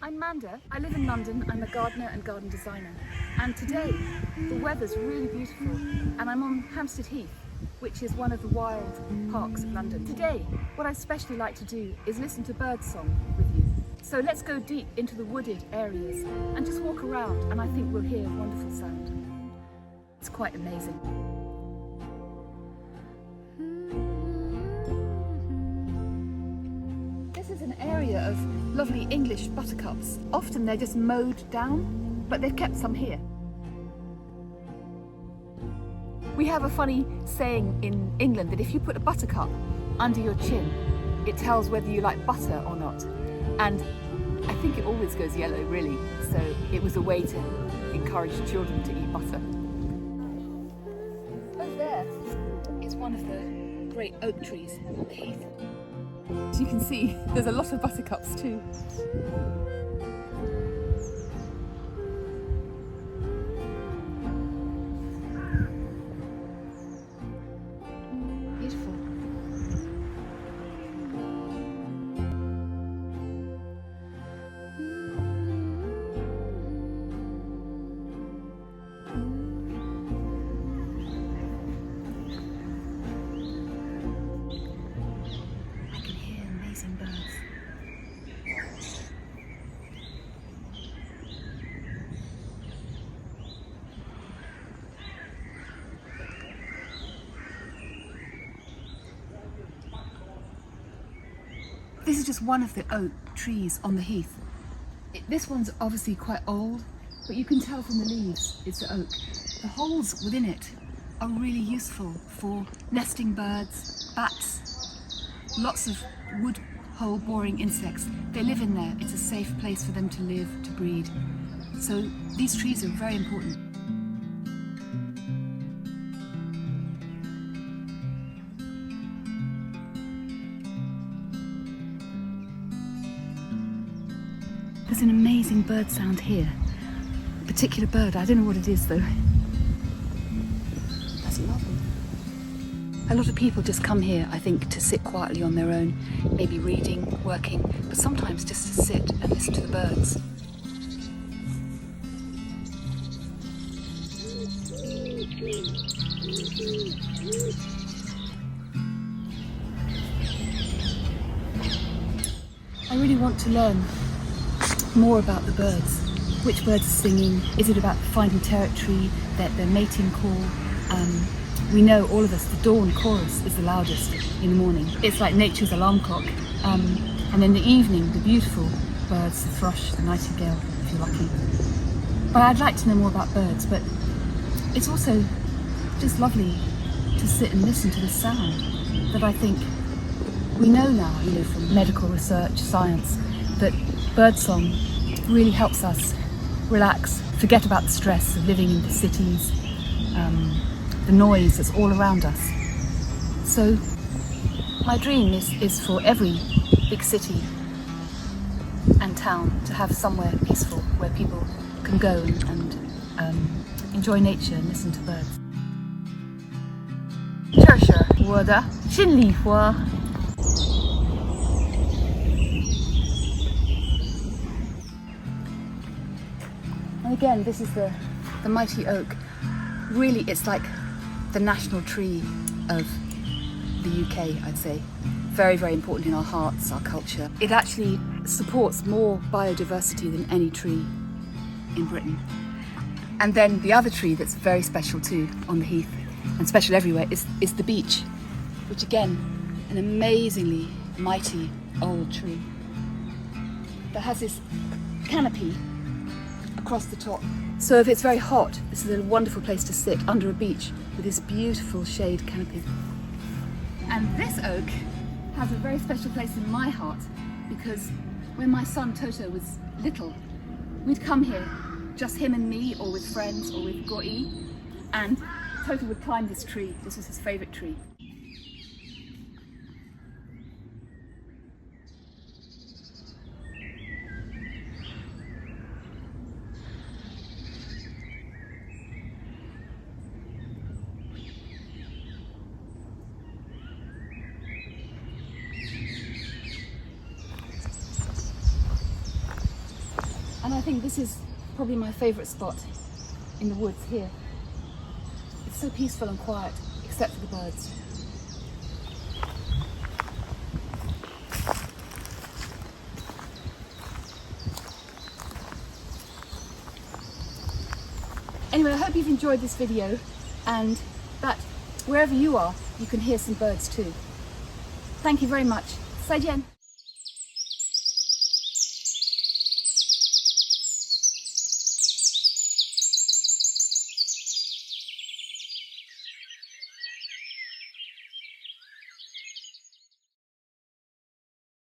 I'm Manda. I live in London. I'm a gardener and garden designer. And today, the weather's really beautiful and I'm on Hampstead Heath, which is one of the wild parks of London. Today, what I especially like to do is listen to birdsong with you. So let's go deep into the wooded areas and just walk around, and I think we'll hear a wonderful sound. It's quite amazing. This is an area of lovely English buttercups. Often they're just mowed down, but they've kept some here. We have a funny saying in England that if you put a buttercup under your chin, it tells whether you like butter or not. And I think it always goes yellow, really. So it was a way to encourage children to eat butter. Over there is one of the great oak trees on the heath. As you can see, there's a lot of buttercups too. Beautiful. Birds. This is just one of the oak trees on the heath. This one's obviously quite old, but you can tell from the leaves it's the oak. The holes within it are really useful for nesting birds, bats, lots of wood hole boring insects. They live in there. It's a safe place for them to live, to breed. So these trees are very important. There's an amazing bird sound here. A particular bird, I don't know what it is though. That's lovely. A lot of people just come here, I think, to sit quietly on their own, maybe reading, working, but sometimes just to sit and listen to the birds. I really want to learn more about the birds. Which birds are singing? Is it about finding territory, their mating call? We know, all of us, the dawn chorus is the loudest in the morning. It's like nature's alarm clock. And in the evening, the beautiful birds, the thrush, the nightingale, if you're lucky. But I'd like to know more about birds, but it's also just lovely to sit and listen to the sound that I think we know now, from medical research, science, that birdsong really helps us relax, forget about the stress of living in the cities, the noise that's all around us. So my dream is for every big city and town to have somewhere peaceful where people can go and enjoy nature and listen to birds. 这是我的心里话。 And again, this is the mighty oak. Really, it's like the national tree of the UK, I'd say. Very, very important in our hearts, our culture. It actually supports more biodiversity than any tree in Britain. And then the other tree that's very special too on the heath, and special everywhere, is the beech, which again, an amazingly mighty old tree that has this canopy across the top. So if it's very hot, this is a wonderful place to sit under a beech with this beautiful shade canopy. And this oak has a very special place in my heart because when my son Toto was little, we'd come here, just him and me, or with friends, or with Guo Yi, and Toto would climb this tree. This was his favourite tree. And I think this is probably my favourite spot in the woods here. It's so peaceful and quiet, except for the birds. Anyway, I hope you've enjoyed this video and that wherever you are, you can hear some birds too. Thank you very much. 再见.